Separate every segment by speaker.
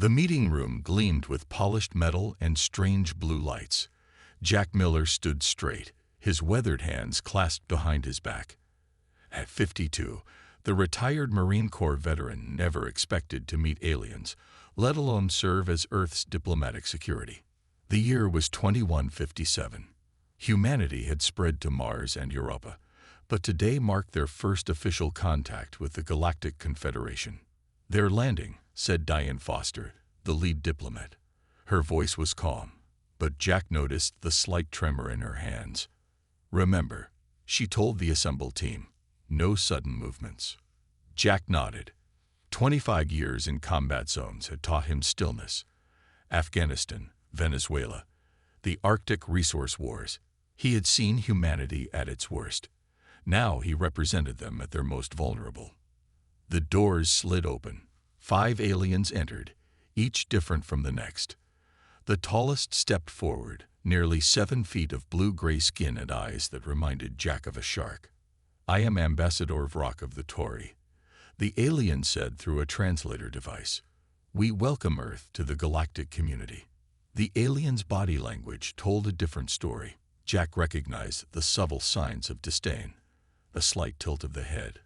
Speaker 1: The meeting room gleamed with polished metal and strange blue lights. Jack Miller stood straight, his weathered hands clasped behind his back. At 52, the retired Marine Corps veteran never expected to meet aliens, let alone serve as Earth's diplomatic security. The year was 2157. Humanity had spread to Mars and Europa, but today marked their first official contact with the Galactic Confederation. "They're landing," said Diane Foster, the lead diplomat. Her voice was calm, but Jack noticed the slight tremor in her hands. "Remember," she told the assembled team, "no sudden movements." Jack nodded. 25 years in combat zones had taught him stillness. Afghanistan, Venezuela, the Arctic resource wars. He had seen humanity at its worst. Now he represented them at their most vulnerable. The doors slid open. 5 aliens entered, each different from the next. The tallest stepped forward, nearly 7 feet of blue-gray skin and eyes that reminded Jack of a shark. "I am Ambassador Vrock of the Tory," the alien said through a translator device. "We welcome Earth to the galactic community." The alien's body language told a different story. Jack recognized the subtle signs of disdain, a slight tilt of the head,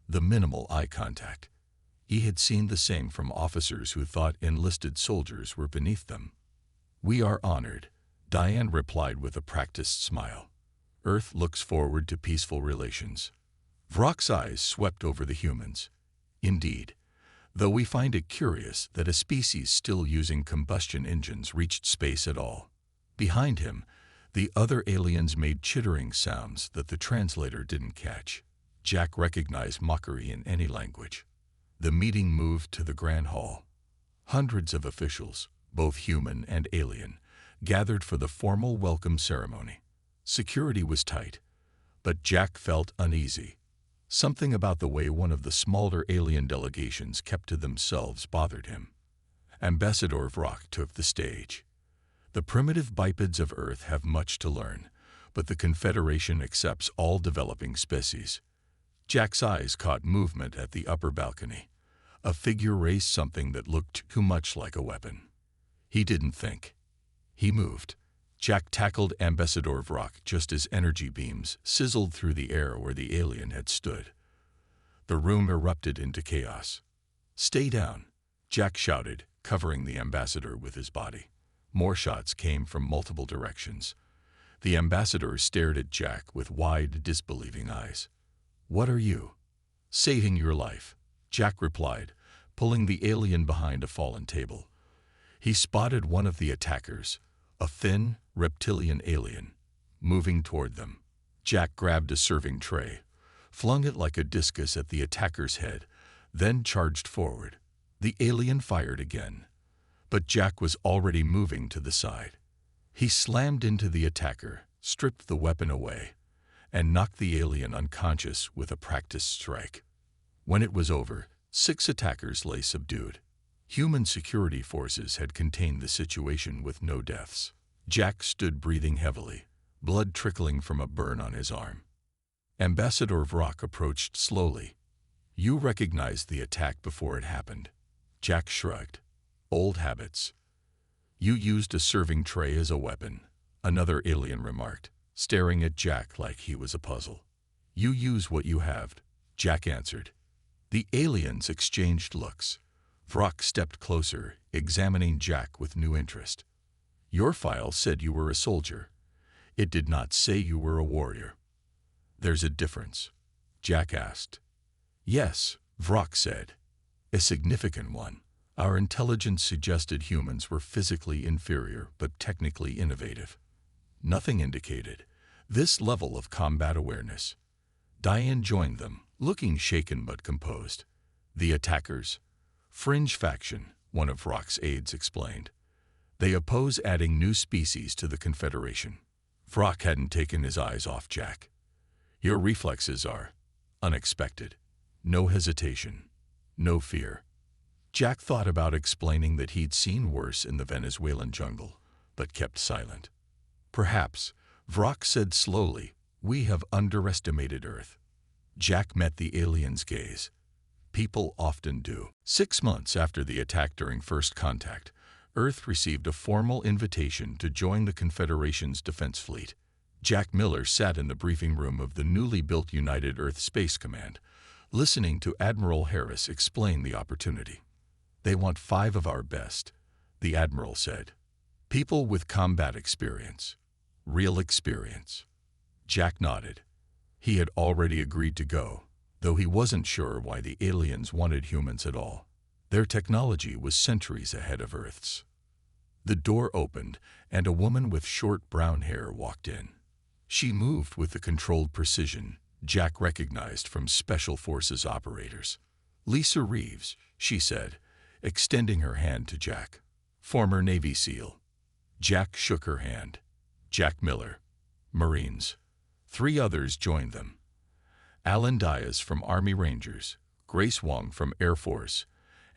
Speaker 1: the minimal eye contact. He had seen the same from officers who thought enlisted soldiers were beneath them. "We are honored," Diane replied with a practiced smile. "Earth looks forward to peaceful relations." Vrock's eyes swept over the humans. "Indeed, though we find it curious that a species still using combustion engines reached space at all." Behind him, the other aliens made chittering sounds that the translator didn't catch. Jack recognized mockery in any language. The meeting moved to the Grand Hall. Hundreds of officials, both human and alien, gathered for the formal welcome ceremony. Security was tight, but Jack felt uneasy. Something about the way one of the smaller alien delegations kept to themselves bothered him. Ambassador Vrock took the stage. "The primitive bipeds of Earth have much to learn, but the Confederation accepts all developing species." Jack's eyes caught movement at the upper balcony. A figure raised something that looked too much like a weapon. He didn't think. He moved. Jack tackled Ambassador Vrock just as energy beams sizzled through the air where the alien had stood. The room erupted into chaos. "Stay down," Jack shouted, covering the ambassador with his body. More shots came from multiple directions. The ambassador stared at Jack with wide, disbelieving eyes. "What are you?" "Saving your life," Jack replied, pulling the alien behind a fallen table. He spotted one of the attackers, a thin, reptilian alien, moving toward them. Jack grabbed a serving tray, flung it like a discus at the attacker's head, then charged forward. The alien fired again, but Jack was already moving to the side. He slammed into the attacker, stripped the weapon away, and knocked the alien unconscious with a practiced strike. When it was over, 6 attackers lay subdued. Human security forces had contained the situation with no deaths. Jack stood breathing heavily, blood trickling from a burn on his arm. Ambassador Vrock approached slowly. "You recognized the attack before it happened." Jack shrugged. "Old habits." "You used a serving tray as a weapon," another alien remarked, staring at Jack like he was a puzzle. "You use what you have," Jack answered. The aliens exchanged looks. Vrock stepped closer, examining Jack with new interest. "Your file said you were a soldier. It did not say you were a warrior." "There's a difference?" Jack asked. "Yes," Vrock said. "A significant one. Our intelligence suggested humans were physically inferior but technically innovative. Nothing indicated this level of combat awareness." Diane joined them, looking shaken but composed. "The attackers? Fringe faction," one of Vrock's aides explained. "They oppose adding new species to the Confederation." Vrock hadn't taken his eyes off Jack. "Your reflexes are unexpected. No hesitation. No fear." Jack thought about explaining that he'd seen worse in the Venezuelan jungle, but kept silent. "Perhaps," Vrock said slowly, "we have underestimated Earth." Jack met the alien's gaze. People often do. 6 months after the attack during First Contact, Earth received a formal invitation to join the Confederation's defense fleet. Jack Miller sat in the briefing room of the newly built United Earth Space Command, listening to Admiral Harris explain the opportunity. "They want 5 of our best," the Admiral said. "People with combat experience. Real experience." Jack nodded. He had already agreed to go, though he wasn't sure why the aliens wanted humans at all. Their technology was centuries ahead of Earth's. The door opened, and a woman with short brown hair walked in. She moved with the controlled precision Jack recognized from Special Forces operators. "Lisa Reeves," she said, extending her hand to Jack. "Former Navy SEAL." Jack shook her hand. "Jack Miller, Marines." 3 others joined them. Alan Diaz from Army Rangers, Grace Wong from Air Force,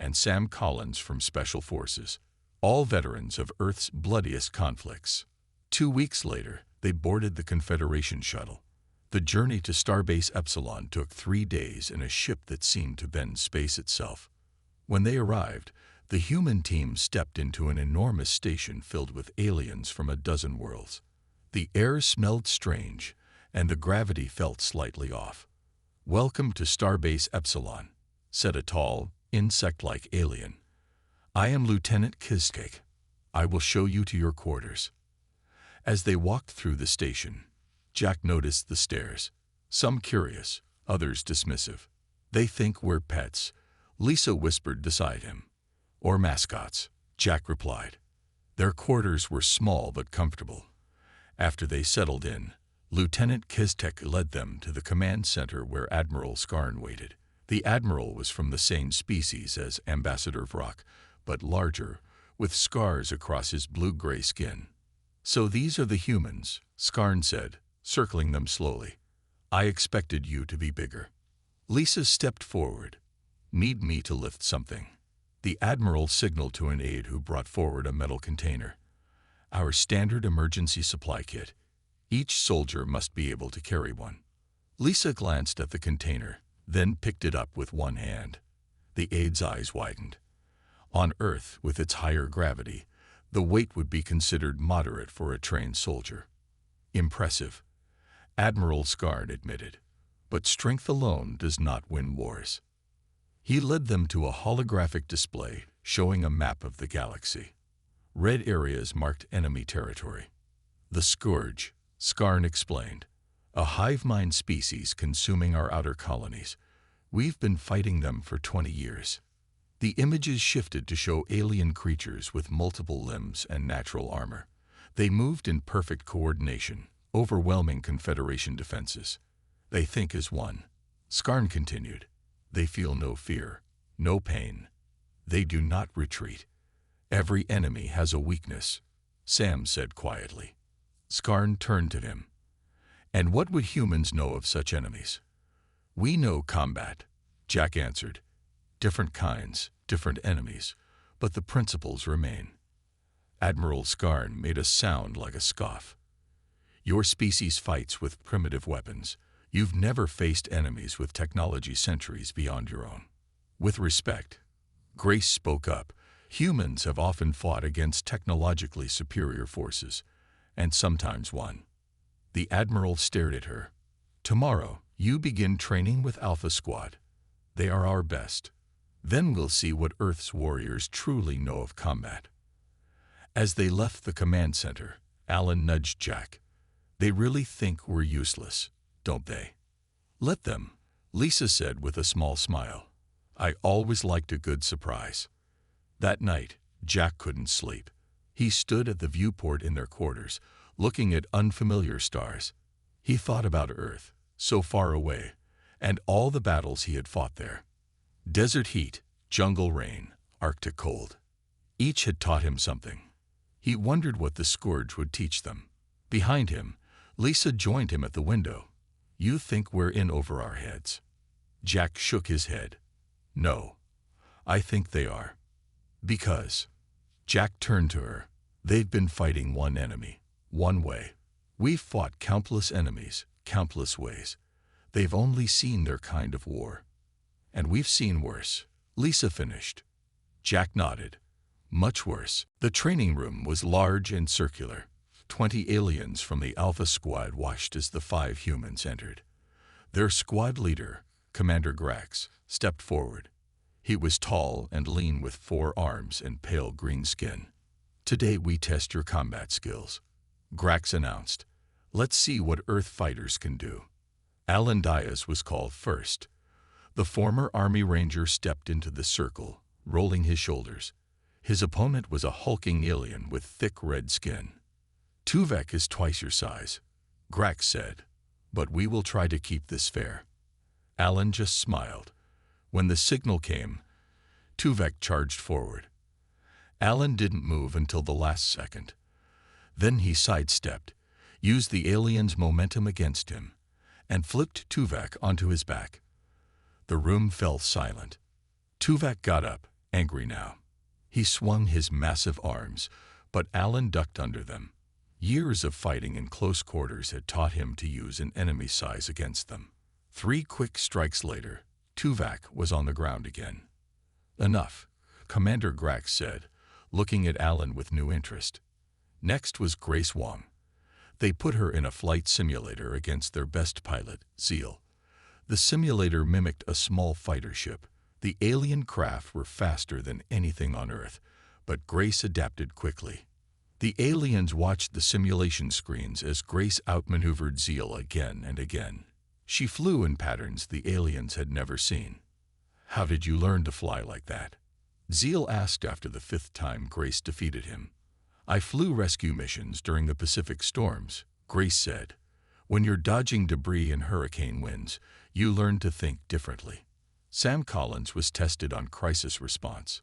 Speaker 1: and Sam Collins from Special Forces, all veterans of Earth's bloodiest conflicts. 2 weeks later, they boarded the Confederation shuttle. The journey to Starbase Epsilon took 3 days in a ship that seemed to bend space itself. When they arrived, the human team stepped into an enormous station filled with aliens from a dozen worlds. The air smelled strange, and the gravity felt slightly off. "Welcome to Starbase Epsilon," said a tall, insect-like alien. "I am Lieutenant Kizcake. I will show you to your quarters." As they walked through the station, Jack noticed the stares, some curious, others dismissive. "They think we're pets," Lisa whispered beside him. "Or mascots," Jack replied. Their quarters were small but comfortable. After they settled in, Lieutenant Kiztek led them to the command center where Admiral Skarn waited. The Admiral was from the same species as Ambassador Vrock, but larger, with scars across his blue-gray skin. "So these are the humans," Skarn said, circling them slowly. "I expected you to be bigger." Lisa stepped forward. "Need me to lift something?" The Admiral signaled to an aide who brought forward a metal container. "Our standard emergency supply kit. Each soldier must be able to carry one." Lisa glanced at the container, then picked it up with one hand. The aide's eyes widened. On Earth, with its higher gravity, the weight would be considered moderate for a trained soldier. "Impressive," Admiral Skarn admitted, "but strength alone does not win wars." He led them to a holographic display showing a map of the galaxy. Red areas marked enemy territory. "The Scourge," Skarn explained, "a hive mind species consuming our outer colonies. We've been fighting them for 20 years. The images shifted to show alien creatures with multiple limbs and natural armor. They moved in perfect coordination, overwhelming Confederation defenses. "They think as one," Skarn continued. "They feel no fear, no pain. They do not retreat. Every enemy has a weakness," Sam said quietly. Skarn turned to him. "And what would humans know of such enemies?" "We know combat," Jack answered. "Different kinds, different enemies, but the principles remain." Admiral Skarn made a sound like a scoff. "Your species fights with primitive weapons. You've never faced enemies with technology centuries beyond your own." With respect, Grace spoke up. "Humans have often fought against technologically superior forces, and sometimes won." The Admiral stared at her. "Tomorrow, you begin training with Alpha Squad. They are our best. Then we'll see what Earth's warriors truly know of combat." As they left the command center, Alan nudged Jack. "They really think we're useless, don't they?" "Let them," Lisa said with a small smile. "I always liked a good surprise." That night, Jack couldn't sleep. He stood at the viewport in their quarters, looking at unfamiliar stars. He thought about Earth, so far away, and all the battles he had fought there. Desert heat, jungle rain, Arctic cold. Each had taught him something. He wondered what the Scourge would teach them. Behind him, Lisa joined him at the window. "You think we're in over our heads?" Jack shook his head. "No, I think they are." "Because?" Jack turned to her. "They've been fighting one enemy, one way. We've fought countless enemies, countless ways. They've only seen their kind of war. And we've seen worse, Lisa finished. Jack nodded. Much worse. The training room was large and circular. 20 aliens from the Alpha Squad watched as the 5 humans entered. Their squad leader, Commander Grax, stepped forward. He was tall and lean with 4 arms and pale green skin. "Today we test your combat skills," Grax announced. "Let's see what Earth fighters can do." Alan Diaz was called first. The former Army Ranger stepped into the circle, rolling his shoulders. His opponent was a hulking alien with thick red skin. "Tuvek is twice your size," Grax said, "but we will try to keep this fair." Alan just smiled. When the signal came, Tuvek charged forward. Alan didn't move until the last second. Then he sidestepped, used the alien's momentum against him, and flipped Tuvek onto his back. The room fell silent. Tuvek got up, angry now. He swung his massive arms, but Alan ducked under them. Years of fighting in close quarters had taught him to use an enemy's size against them. 3 quick strikes later, Tuvek was on the ground again. "Enough," Commander Grax said, looking at Alan with new interest. Next was Grace Wong. They put her in a flight simulator against their best pilot, Zeal. The simulator mimicked a small fighter ship. The alien craft were faster than anything on Earth, but Grace adapted quickly. The aliens watched the simulation screens as Grace outmaneuvered Zeal again and again. She flew in patterns the aliens had never seen. "How did you learn to fly like that?" Zeal asked after the 5th time Grace defeated him. "I flew rescue missions during the Pacific storms," Grace said. "When you're dodging debris and hurricane winds, you learn to think differently." Sam Collins was tested on crisis response.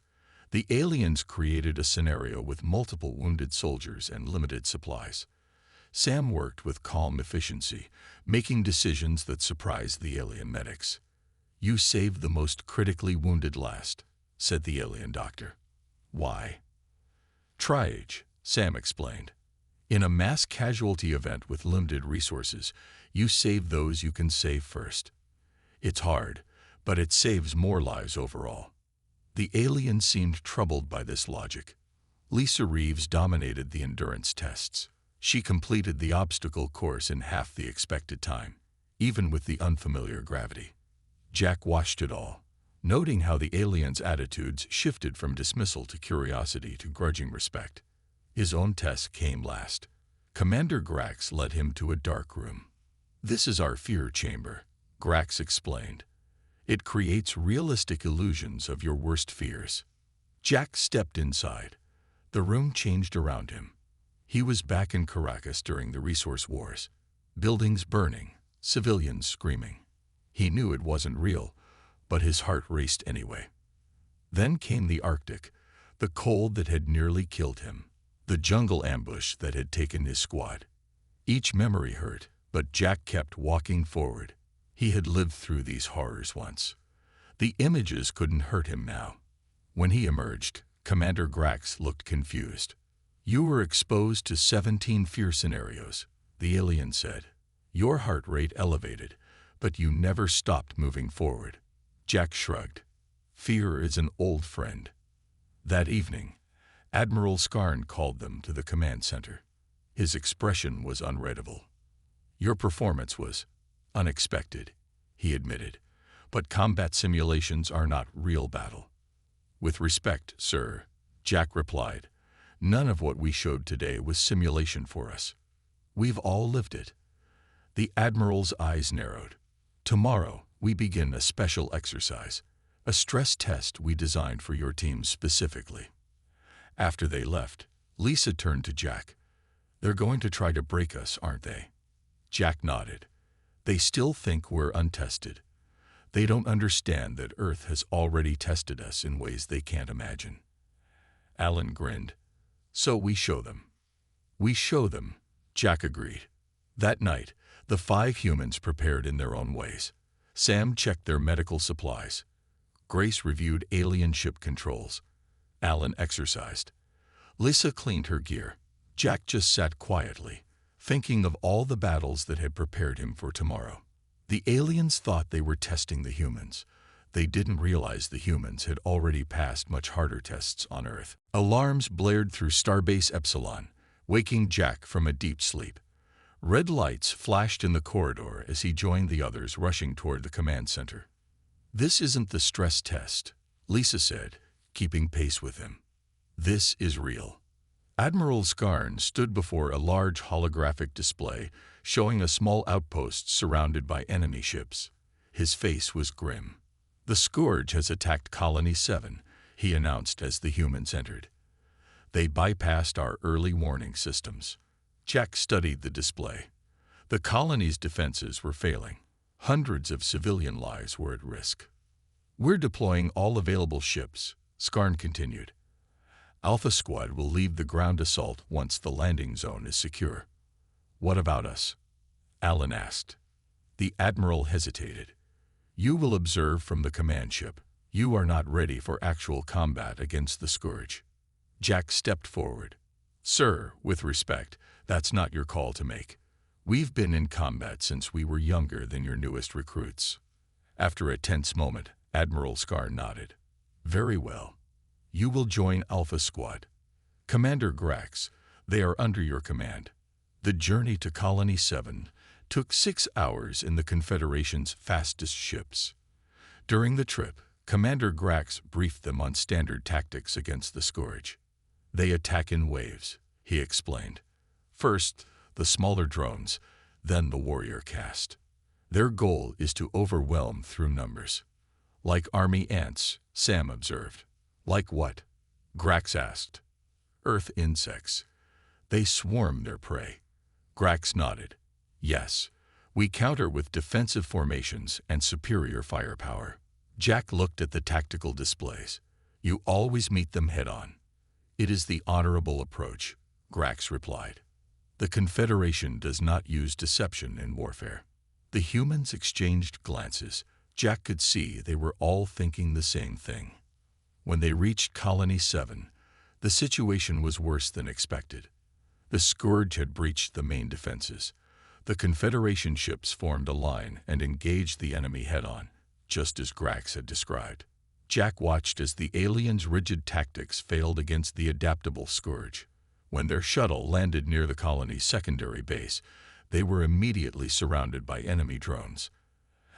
Speaker 1: The aliens created a scenario with multiple wounded soldiers and limited supplies. Sam worked with calm efficiency, making decisions that surprised the alien medics. "You saved the most critically wounded last," said the alien doctor. "Why?" "Triage," Sam explained. "In a mass casualty event with limited resources, you save those you can save first. It's hard, but it saves more lives overall." The alien seemed troubled by this logic. Lisa Reeves dominated the endurance tests. She completed the obstacle course in half the expected time, even with the unfamiliar gravity. Jack watched it all, noting how the aliens' attitudes shifted from dismissal to curiosity to grudging respect. His own test came last. Commander Grax led him to a dark room. "This is our fear chamber," Grax explained. "It creates realistic illusions of your worst fears." Jack stepped inside. The room changed around him. He was back in Caracas during the resource wars. Buildings burning, civilians screaming. He knew it wasn't real, but his heart raced anyway. Then came the Arctic, the cold that had nearly killed him, the jungle ambush that had taken his squad. Each memory hurt, but Jack kept walking forward. He had lived through these horrors once. The images couldn't hurt him now. When he emerged, Commander Grax looked confused. "You were exposed to 17 fear scenarios," the alien said. "Your heart rate elevated, but you never stopped moving forward." Jack shrugged. "Fear is an old friend." That evening, Admiral Skarn called them to the command center. His expression was unreadable. "Your performance was unexpected," he admitted, "but combat simulations are not real battle." "With respect, sir," Jack replied, "none of what we showed today was simulation for us. We've all lived it." The Admiral's eyes narrowed. "Tomorrow, we begin a special exercise, a stress test we designed for your team specifically." After they left, Lisa turned to Jack. "They're going to try to break us, aren't they?" Jack nodded. "They still think we're untested. They don't understand that Earth has already tested us in ways they can't imagine." Alan grinned. "So we show them." "We show them," Jack agreed. That night, the 5 humans prepared in their own ways. Sam checked their medical supplies. Grace reviewed alien ship controls. Alan exercised. Lisa cleaned her gear. Jack just sat quietly, thinking of all the battles that had prepared him for tomorrow. The aliens thought they were testing the humans. They didn't realize the humans had already passed much harder tests on Earth. Alarms blared through Starbase Epsilon, waking Jack from a deep sleep. Red lights flashed in the corridor as he joined the others rushing toward the command center. "This isn't the stress test," Lisa said, keeping pace with him. "This is real." Admiral Skarn stood before a large holographic display showing a small outpost surrounded by enemy ships. His face was grim. "The Scourge has attacked Colony 7, he announced as the humans entered. "They bypassed our early warning systems." Jack studied the display. The colony's defenses were failing. Hundreds of civilian lives were at risk. "We're deploying all available ships," Skarn continued. "Alpha Squad will lead the ground assault once the landing zone is secure." "What about us?" Alan asked. The Admiral hesitated. "You will observe from the command ship. You are not ready for actual combat against the Scourge." Jack stepped forward. "Sir, with respect, that's not your call to make. We've been in combat since we were younger than your newest recruits." After a tense moment, Admiral Skarn nodded. "Very well. You will join Alpha Squad. Commander Grax, they are under your command." The journey to Colony 7 took 6 hours in the Confederation's fastest ships. During the trip, Commander Grax briefed them on standard tactics against the Scourge. "They attack in waves," he explained. "First, the smaller drones, then the warrior caste. Their goal is to overwhelm through numbers." "Like army ants," Sam observed. "Like what?" Grax asked. "Earth insects. They swarm their prey." Grax nodded. "Yes, we counter with defensive formations and superior firepower." Jack looked at the tactical displays. "You always meet them head-on." "It is the honorable approach," Grax replied. "The Confederation does not use deception in warfare." The humans exchanged glances. Jack could see they were all thinking the same thing. When they reached Colony 7, the situation was worse than expected. The Scourge had breached the main defenses. The Confederation ships formed a line and engaged the enemy head-on, just as Grax had described. Jack watched as the aliens' rigid tactics failed against the adaptable Scourge. When their shuttle landed near the colony's secondary base, they were immediately surrounded by enemy drones.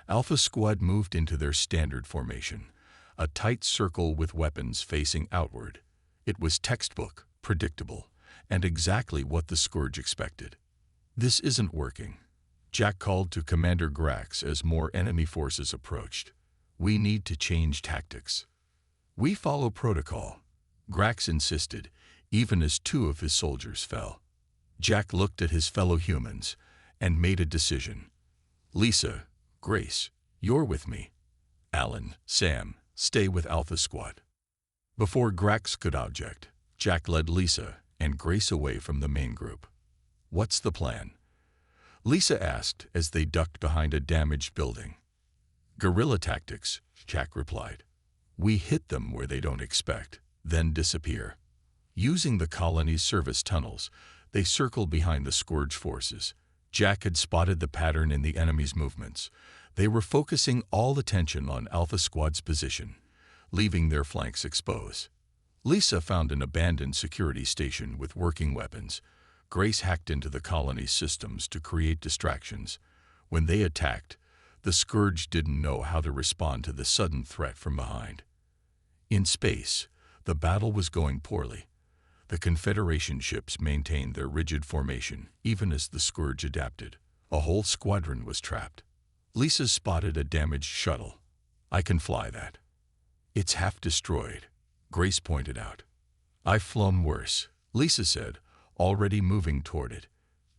Speaker 1: Alpha Squad moved into their standard formation, a tight circle with weapons facing outward. It was textbook, predictable, and exactly what the Scourge expected. "This isn't working," Jack called to Commander Grax as more enemy forces approached. "We need to change tactics." "We follow protocol," Grax insisted, even as 2 of his soldiers fell. Jack looked at his fellow humans and made a decision. "Lisa, Grace, you're with me. Alan, Sam, stay with Alpha Squad." Before Grax could object, Jack led Lisa and Grace away from the main group. "What's the plan?" Lisa asked as they ducked behind a damaged building. "Guerrilla tactics," Jack replied. "We hit them where they don't expect, then disappear." Using the colony's service tunnels, they circled behind the Scourge forces. Jack had spotted the pattern in the enemy's movements. They were focusing all attention on Alpha Squad's position, leaving their flanks exposed. Lisa found an abandoned security station with working weapons. Grace hacked into the colony's systems to create distractions. When they attacked, the Scourge didn't know how to respond to the sudden threat from behind. In space, the battle was going poorly. The Confederation ships maintained their rigid formation, even as the Scourge adapted. A whole squadron was trapped. Lisa spotted a damaged shuttle. "I can fly that." "It's half destroyed," Grace pointed out. "I've flown worse," Lisa said, already moving toward it.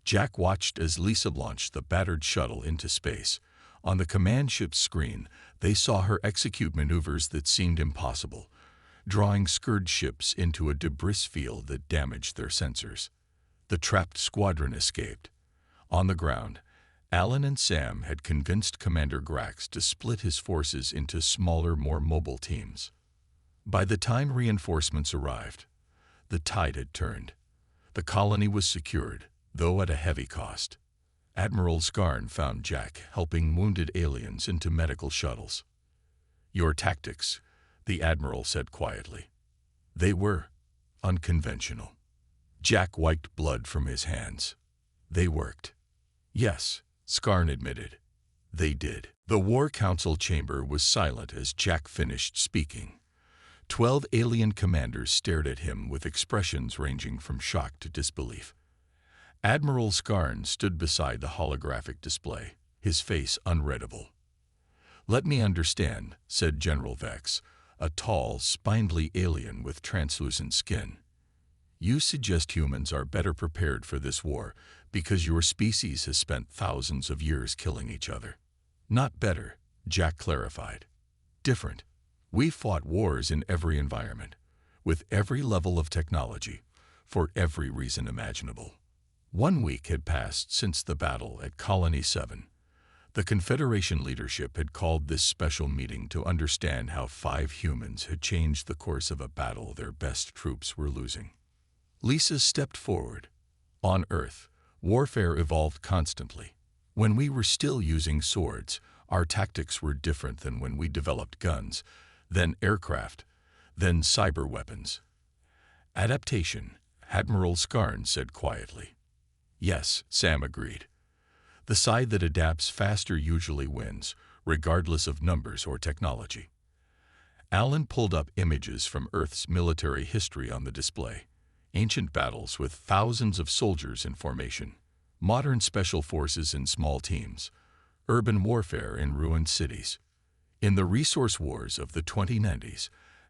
Speaker 1: Jack watched as Lisa launched the battered shuttle into space. On the command ship's screen, they saw her execute maneuvers that seemed impossible, drawing Scourge ships into a debris field that damaged their sensors. The trapped squadron escaped. On the ground, Alan and Sam had convinced Commander Grax to split his forces into smaller, more mobile teams. By the time reinforcements arrived, the tide had turned. The colony was secured, though at a heavy cost. Admiral Skarn found Jack helping wounded aliens into medical shuttles. Your tactics, the Admiral said quietly. They were unconventional. Jack wiped blood from his hands. They worked. Yes, Skarn admitted. They did. The War Council chamber was silent as Jack finished speaking. 12 alien commanders stared at him with expressions ranging from shock to disbelief. Admiral Skarn stood beside the holographic display, his face unreadable. Let me understand, said General Vex, a tall, spindly alien with translucent skin. You suggest humans are better prepared for this war because your species has spent thousands of years killing each other. Not better, Jack clarified. Different. We fought wars in every environment, with every level of technology, for every reason imaginable. 1 week had passed since the battle at Colony 7. The Confederation leadership had called this special meeting to understand how 5 humans had changed the course of a battle their best troops were losing. Lisa stepped forward. On Earth, warfare evolved constantly. When we were still using swords, our tactics were different than when we developed guns, then aircraft, then cyber weapons. Adaptation, Admiral Skarn said quietly. Yes, Sam agreed. The side that adapts faster usually wins, regardless of numbers or technology. Alan pulled up images from Earth's military history on the display. Ancient battles with thousands of soldiers in formation, modern special forces in small teams, urban warfare in ruined cities. In the resource wars of the 2090s,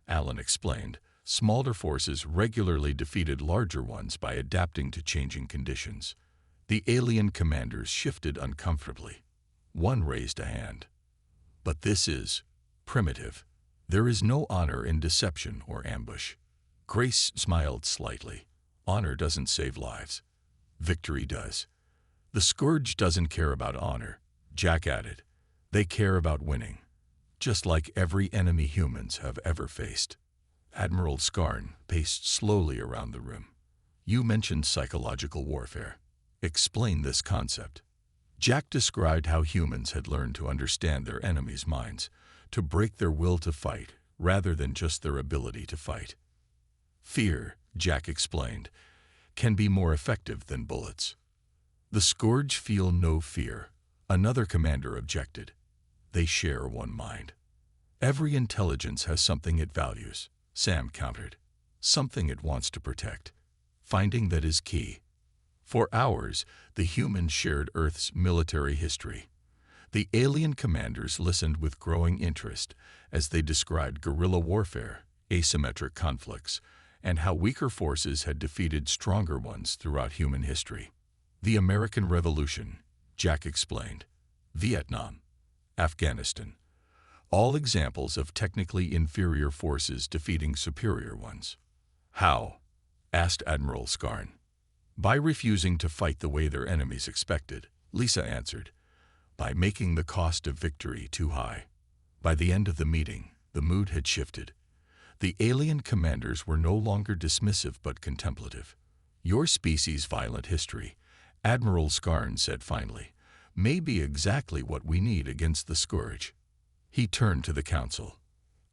Speaker 1: Alan explained, smaller forces regularly defeated larger ones by adapting to changing conditions. The alien commanders shifted uncomfortably. One raised a hand. But this is primitive. There is no honor in deception or ambush. Grace smiled slightly. Honor doesn't save lives. Victory does. The Scourge doesn't care about honor, Jack added. They care about winning, just like every enemy humans have ever faced. Admiral Skarn paced slowly around the room. You mentioned psychological warfare. Explain this concept. Jack described how humans had learned to understand their enemies' minds, to break their will to fight, rather than just their ability to fight. Fear, Jack explained, can be more effective than bullets. The Scourge feel no fear, another commander objected. They share one mind. Every intelligence has something it values, Sam countered. Something it wants to protect. Finding that is key. For hours, the humans shared Earth's military history. The alien commanders listened with growing interest as they described guerrilla warfare, asymmetric conflicts, and how weaker forces had defeated stronger ones throughout human history. The American Revolution, Jack explained. Vietnam, Afghanistan. All examples of technically inferior forces defeating superior ones. How? Asked Admiral Skarn. By refusing to fight the way their enemies expected, Lisa answered. By making the cost of victory too high. By the end of the meeting, the mood had shifted. The alien commanders were no longer dismissive but contemplative. Your species' violent history, Admiral Skarn said finally, may be exactly what we need against the Scourge. He turned to the council.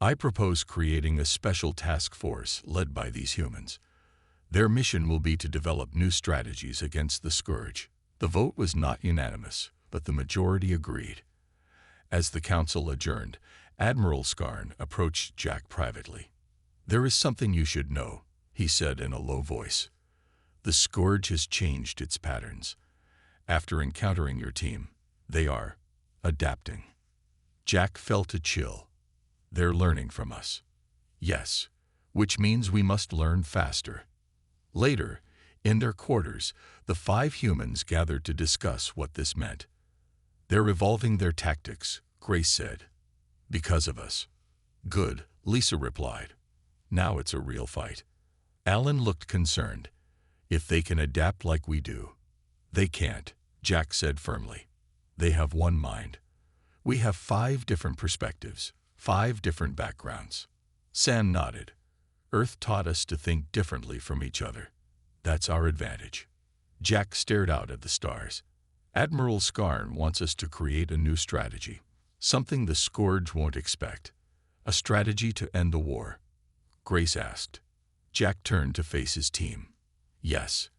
Speaker 1: I propose creating a special task force led by these humans. Their mission will be to develop new strategies against the Scourge. The vote was not unanimous, but the majority agreed. As the council adjourned, Admiral Skarn approached Jack privately. There is something you should know, he said in a low voice. The Scourge has changed its patterns. After encountering your team, they are adapting. Jack felt a chill. They're learning from us. Yes, which means we must learn faster. Later, in their quarters, the 5 humans gathered to discuss what this meant. They're evolving their tactics, Grace said. Because of us. Good, Lisa replied. Now it's a real fight. Alan looked concerned. If they can adapt like we do. They can't, Jack said firmly. They have one mind. We have 5 different perspectives, 5 different backgrounds. Sam nodded. Earth taught us to think differently from each other. That's our advantage. Jack stared out at the stars. Admiral Skarn wants us to create a new strategy, something the Scourge won't expect. A strategy to end the war? Grace asked. Jack turned to face his team. Yes,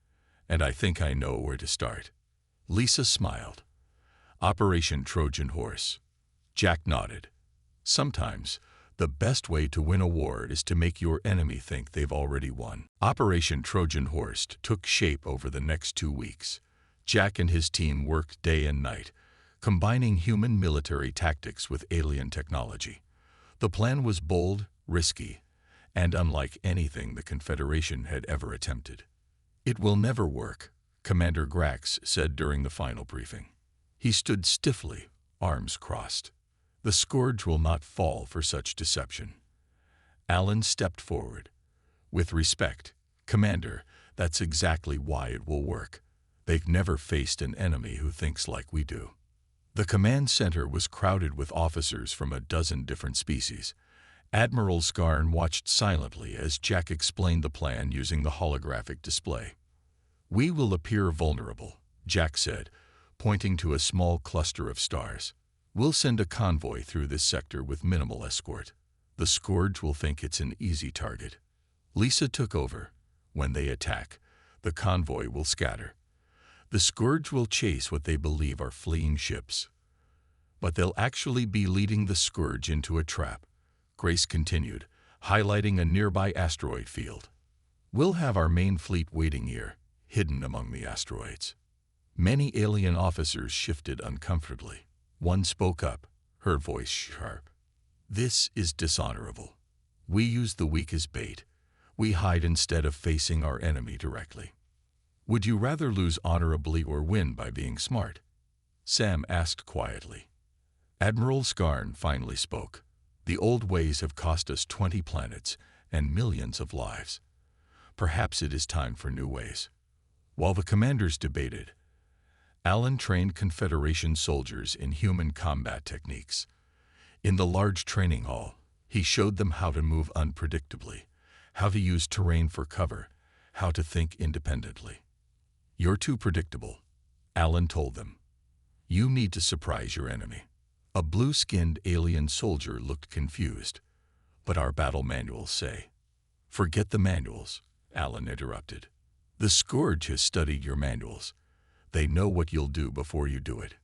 Speaker 1: and I think I know where to start. Lisa smiled. Operation Trojan Horse. Jack nodded. Sometimes, the best way to win a war is to make your enemy think they've already won. Operation Trojan Horse took shape over the next 2 weeks. Jack and his team worked day and night, combining human military tactics with alien technology. The plan was bold, risky, and unlike anything the Confederation had ever attempted. It will never work, Commander Grax said during the final briefing. He stood stiffly, arms crossed. The scourge will not fall for such deception. Alan stepped forward. With respect, Commander, that's exactly why it will work. They've never faced an enemy who thinks like we do. The command center was crowded with officers from a dozen different species. Admiral Skarn watched silently as Jack explained the plan using the holographic display. We will appear vulnerable, Jack said, pointing to a small cluster of stars. We'll send a convoy through this sector with minimal escort. The scourge will think it's an easy target. Lisa took over. When they attack, the convoy will scatter. The scourge will chase what they believe are fleeing ships. But they'll actually be leading the scourge into a trap, Grace continued, highlighting a nearby asteroid field. We'll have our main fleet waiting here, hidden among the asteroids. Many alien officers shifted uncomfortably. One spoke up, her voice sharp. This is dishonorable. We use the weak as bait. We hide instead of facing our enemy directly. Would you rather lose honorably or win by being smart? Sam asked quietly. Admiral Skarn finally spoke. The old ways have cost us 20 planets and millions of lives. Perhaps it is time for new ways. While the commanders debated, Alan trained Confederation soldiers in human combat techniques. In the large training hall, he showed them how to move unpredictably, how to use terrain for cover, how to think independently. You're too predictable, Alan told them. You need to surprise your enemy. A blue-skinned alien soldier looked confused. But our battle manuals say. Forget the manuals, Alan interrupted. The Scourge has studied your manuals. They know what you'll do before you do it.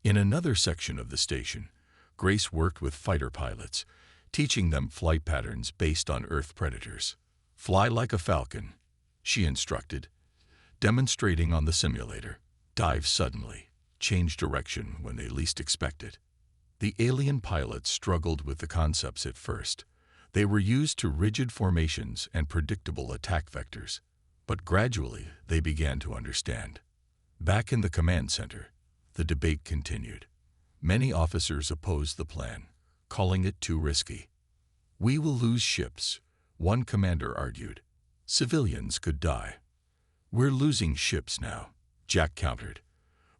Speaker 1: In another section of the station, Grace worked with fighter pilots, teaching them flight patterns based on Earth predators. Fly like a falcon, she instructed, demonstrating on the simulator. Dive suddenly, change direction when they least expect it. The alien pilots struggled with the concepts at first. They were used to rigid formations and predictable attack vectors. But gradually, they began to understand. Back in the command center, the debate continued. Many officers opposed the plan, calling it too risky. We will lose ships, one commander argued. Civilians could die. We're losing ships now, Jack countered.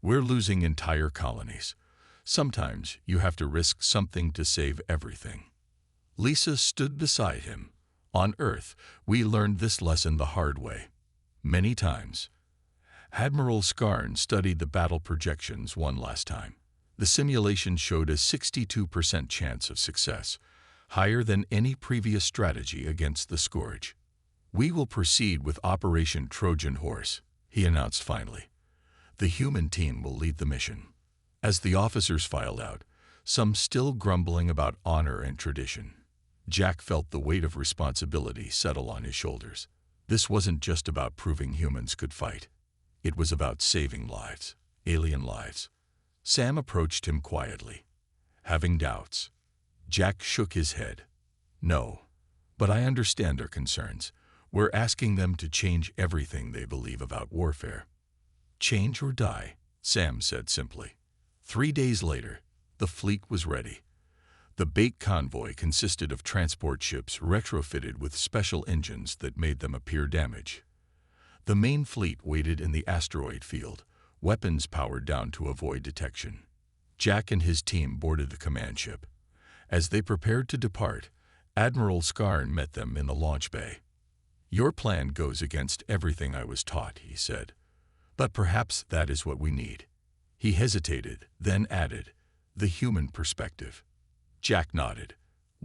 Speaker 1: We're losing entire colonies. Sometimes you have to risk something to save everything. Lisa stood beside him. On Earth, we learned this lesson the hard way. Many times. Admiral Skarn studied the battle projections one last time. The simulation showed a 62% chance of success, higher than any previous strategy against the Scourge. We will proceed with Operation Trojan Horse, he announced finally. The human team will lead the mission. As the officers filed out, some still grumbling about honor and tradition, Jack felt the weight of responsibility settle on his shoulders. This wasn't just about proving humans could fight. It was about saving lives, alien lives. Sam approached him quietly, having doubts. Jack shook his head. No, but I understand their concerns. We're asking them to change everything they believe about warfare. Change or die, Sam said simply. 3 days later, the fleet was ready. The bait convoy consisted of transport ships retrofitted with special engines that made them appear damaged. The main fleet waited in the asteroid field, weapons powered down to avoid detection. Jack and his team boarded the command ship. As they prepared to depart, Admiral Skarn met them in the launch bay. Your plan goes against everything I was taught, he said. But perhaps that is what we need. He hesitated, then added, the human perspective. Jack nodded.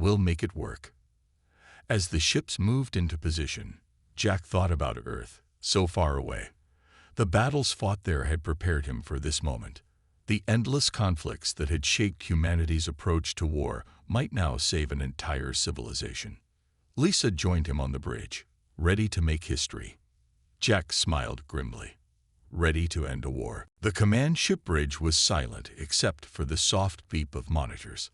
Speaker 1: We'll make it work." As the ships moved into position, Jack thought about Earth, so far away. The battles fought there had prepared him for this moment. The endless conflicts that had shaped humanity's approach to war might now save an entire civilization. Lisa joined him on the bridge, ready to make history. Jack smiled grimly, ready to end a war. The command ship bridge was silent except for the soft beep of monitors.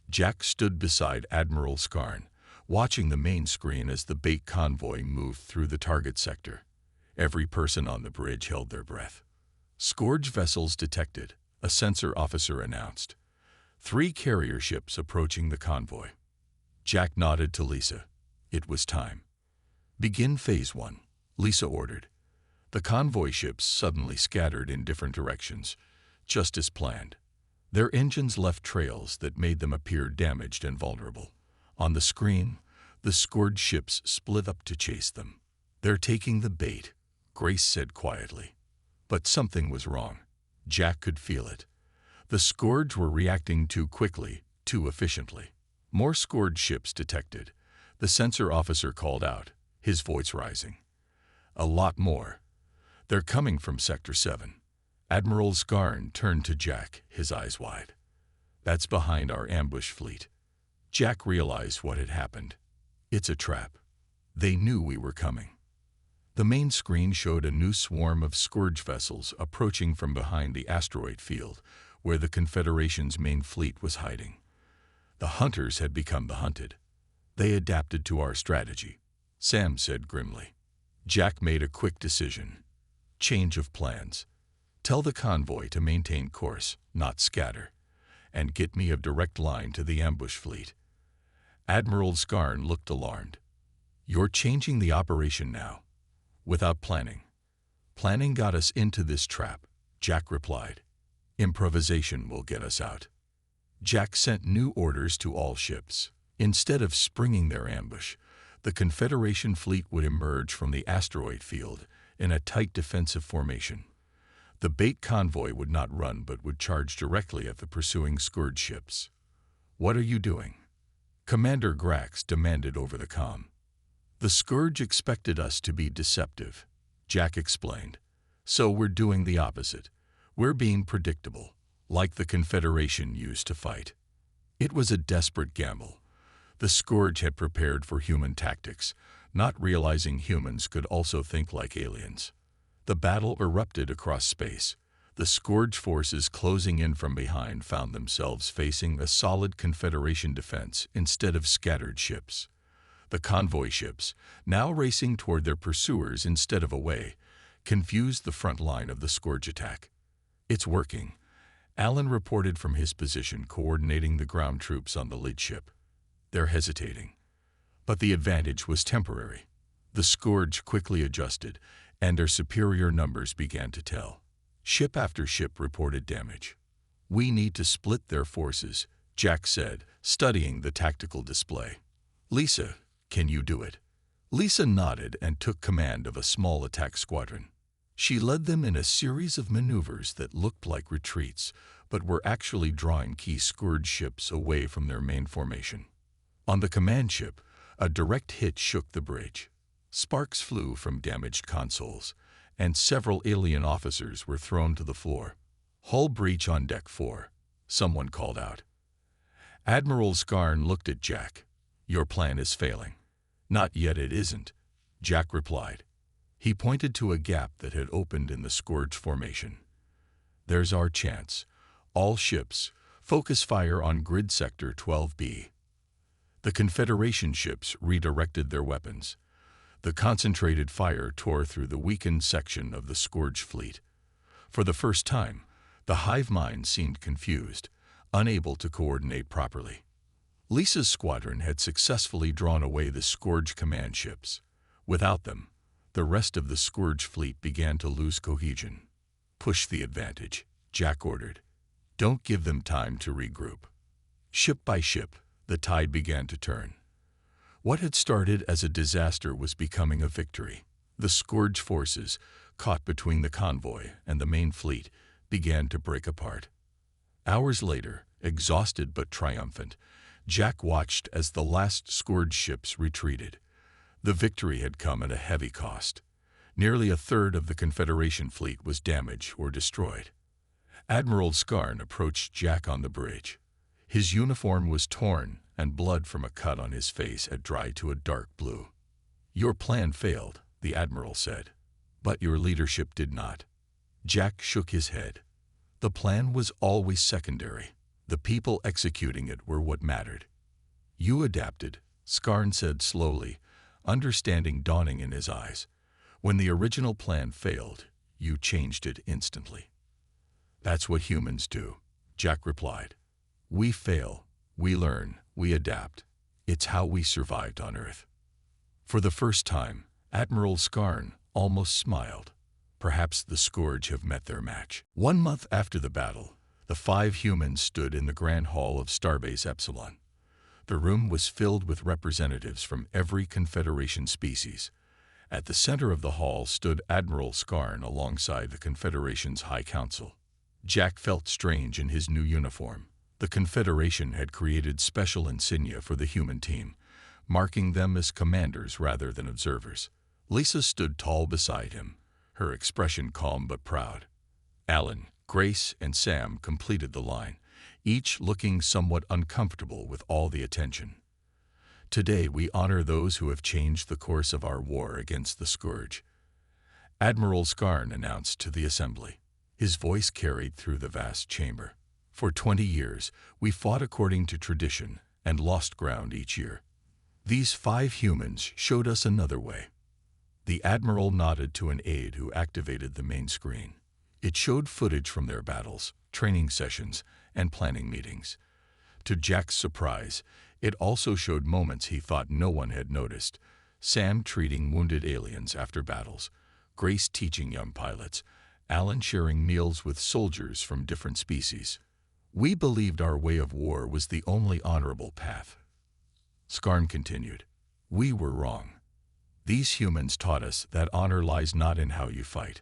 Speaker 1: Jack stood beside Admiral Skarn, watching the main screen as the bait convoy moved through the target sector. Every person on the bridge held their breath. "Scourge vessels detected," a sensor officer announced. 3 carrier ships approaching the convoy. Jack nodded to Lisa. It was time. "Begin Phase 1, Lisa ordered. The convoy ships suddenly scattered in different directions, just as planned. Their engines left trails that made them appear damaged and vulnerable. On the screen, the Scourge ships split up to chase them. "They're taking the bait," Grace said quietly. But something was wrong. Jack could feel it. The Scourge were reacting too quickly, too efficiently. "More Scourge ships detected," the sensor officer called out, his voice rising. "A lot more. They're coming from Sector 7. Admiral Skarn turned to Jack, his eyes wide. "That's behind our ambush fleet." Jack realized what had happened. It's a trap. They knew we were coming. The main screen showed a new swarm of Scourge vessels approaching from behind the asteroid field, where the Confederation's main fleet was hiding. The hunters had become the hunted. "They adapted to our strategy," Sam said grimly. Jack made a quick decision. Change of plans. "Tell the convoy to maintain course, not scatter, and get me a direct line to the ambush fleet." Admiral Skarn looked alarmed. "You're changing the operation now." "Without planning." "Planning got us into this trap," Jack replied. "Improvisation will get us out." Jack sent new orders to all ships. Instead of springing their ambush, the Confederation fleet would emerge from the asteroid field in a tight defensive formation. The bait convoy would not run but would charge directly at the pursuing Scourge ships. "What are you doing?" Commander Grax demanded over the comm. "The Scourge expected us to be deceptive," Jack explained. "So we're doing the opposite. We're being predictable, like the Confederation used to fight." It was a desperate gamble. The Scourge had prepared for human tactics, not realizing humans could also think like aliens. The battle erupted across space. The Scourge forces closing in from behind found themselves facing a solid Confederation defense instead of scattered ships. The convoy ships, now racing toward their pursuers instead of away, confused the front line of the Scourge attack. "It's working," Allen reported from his position coordinating the ground troops on the lead ship. "They're hesitating." But the advantage was temporary. The Scourge quickly adjusted, and their superior numbers began to tell. Ship after ship reported damage. "We need to split their forces," Jack said, studying the tactical display. "Lisa, can you do it?" Lisa nodded and took command of a small attack squadron. She led them in a series of maneuvers that looked like retreats, but were actually drawing key Scourge ships away from their main formation. On the command ship, a direct hit shook the bridge. Sparks flew from damaged consoles, and several alien officers were thrown to the floor. "Hull breach on Deck 4, someone called out. Admiral Skarn looked at Jack. "Your plan is failing." "Not yet it isn't," Jack replied. He pointed to a gap that had opened in the Scourge formation. "There's our chance. All ships, focus fire on grid sector 12B." The Confederation ships redirected their weapons. The concentrated fire tore through the weakened section of the Scourge fleet. For the first time, the hive mind seemed confused, unable to coordinate properly. Lisa's squadron had successfully drawn away the Scourge command ships. Without them, the rest of the Scourge fleet began to lose cohesion. "Push the advantage," Jack ordered. "Don't give them time to regroup." Ship by ship, the tide began to turn. What had started as a disaster was becoming a victory. The Scourge forces, caught between the convoy and the main fleet, began to break apart. Hours later, exhausted but triumphant, Jack watched as the last Scourge ships retreated. The victory had come at a heavy cost. Nearly a third of the Confederation fleet was damaged or destroyed. Admiral Skarn approached Jack on the bridge. His uniform was torn, and blood from a cut on his face had dried to a dark blue. "Your plan failed," the Admiral said. "But your leadership did not." Jack shook his head. "The plan was always secondary. The people executing it were what mattered." "You adapted," Skarn said slowly, understanding dawning in his eyes. "When the original plan failed, you changed it instantly." "That's what humans do," Jack replied. "We fail, we learn, we adapt. It's how we survived on Earth." For the first time, Admiral Skarn almost smiled. Perhaps the Scourge have met their match. 1 month after the battle, the 5 humans stood in the Grand Hall of Starbase Epsilon. The room was filled with representatives from every Confederation species. At the center of the hall stood Admiral Skarn alongside the Confederation's High Council. Jack felt strange in his new uniform. The Confederation had created special insignia for the human team, marking them as commanders rather than observers. Lisa stood tall beside him, her expression calm but proud. Alan, Grace, and Sam completed the line, each looking somewhat uncomfortable with all the attention. "Today we honor those who have changed the course of our war against the Scourge," Admiral Skarn announced to the assembly. His voice carried through the vast chamber. "For 20 years, we fought according to tradition and lost ground each year. These 5 humans showed us another way." The Admiral nodded to an aide who activated the main screen. It showed footage from their battles, training sessions, and planning meetings. To Jack's surprise, it also showed moments he thought no one had noticed. Sam treating wounded aliens after battles, Grace teaching young pilots, Alan sharing meals with soldiers from different species. "We believed our way of war was the only honorable path," Skarn continued. "We were wrong. These humans taught us that honor lies not in how you fight,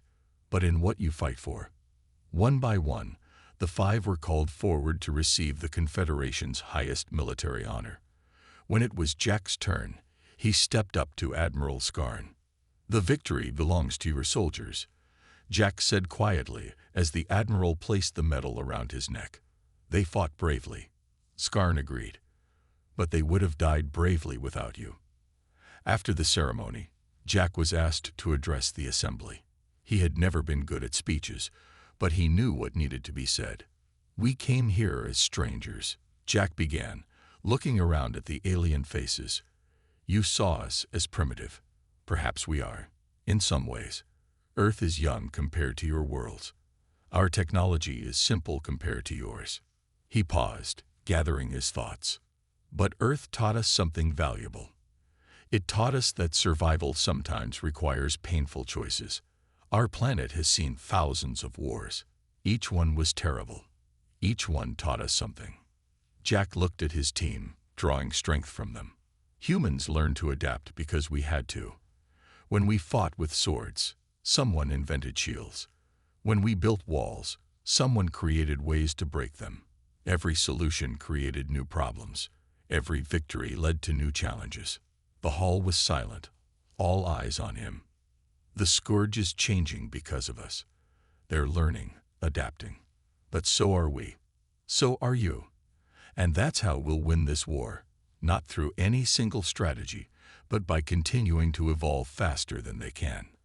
Speaker 1: but in what you fight for." One by one, the 5 were called forward to receive the Confederation's highest military honor. When it was Jack's turn, he stepped up to Admiral Skarn. "The victory belongs to your soldiers," Jack said quietly as the Admiral placed the medal around his neck. "They fought bravely," Skarn agreed. "But they would have died bravely without you." After the ceremony, Jack was asked to address the assembly. He had never been good at speeches, but he knew what needed to be said. "We came here as strangers," Jack began, looking around at the alien faces. "You saw us as primitive. Perhaps we are, in some ways. Earth is young compared to your worlds. Our technology is simple compared to yours." He paused, gathering his thoughts. "But Earth taught us something valuable. It taught us that survival sometimes requires painful choices. Our planet has seen thousands of wars. Each one was terrible. Each one taught us something." Jack looked at his team, drawing strength from them. "Humans learned to adapt because we had to. When we fought with swords, someone invented shields. When we built walls, someone created ways to break them. Every solution created new problems. Every victory led to new challenges." The hall was silent, all eyes on him. "The Scourge is changing because of us. They're learning, adapting. But so are we. So are you. And that's how we'll win this war, not through any single strategy, but by continuing to evolve faster than they can."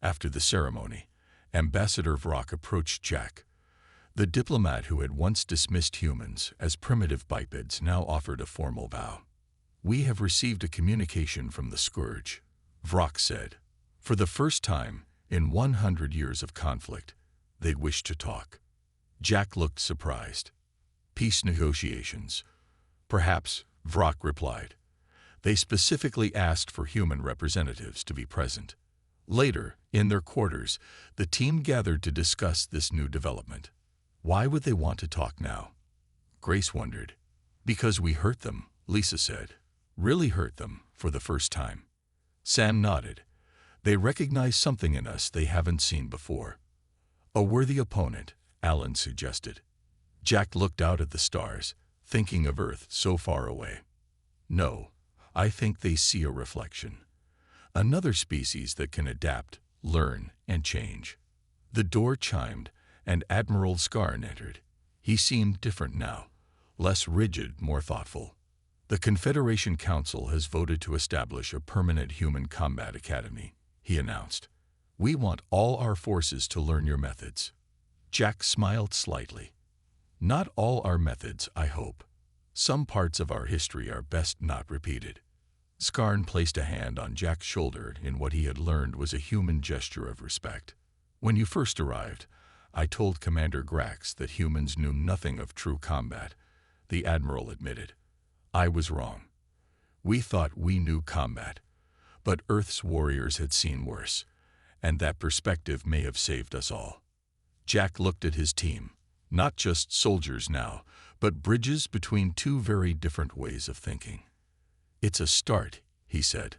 Speaker 1: After the ceremony, Ambassador Vrock approached Jack. The diplomat who had once dismissed humans as primitive bipeds now offered a formal vow. "We have received a communication from the Scourge," Vrock said. "For the first time in 100 years of conflict, they wish to talk." Jack looked surprised. "Peace negotiations." "Perhaps," Vrock replied. "They specifically asked for human representatives to be present." Later, in their quarters, the team gathered to discuss this new development. Why would they want to talk now? Grace wondered. "Because we hurt them," Lisa said. "Really hurt them, for the first time." Sam nodded. "They recognize something in us they haven't seen before." "A worthy opponent," Alan suggested. Jack looked out at the stars, thinking of Earth so far away. No, I think they see a reflection. Another species that can adapt, learn, and change. The door chimed, and Admiral Skarn entered. He seemed different now, less rigid, more thoughtful. The Confederation Council has voted to establish a permanent human combat academy, he announced. We want all our forces to learn your methods. Jack smiled slightly. Not all our methods, I hope. Some parts of our history are best not repeated. Skarn placed a hand on Jack's shoulder in what he had learned was a human gesture of respect. When you first arrived, I told Commander Grax that humans knew nothing of true combat, the Admiral admitted. I was wrong. We thought we knew combat, but Earth's warriors had seen worse, and that perspective may have saved us all. Jack looked at his team, not just soldiers now, but bridges between two very different ways of thinking. It's a start, he said.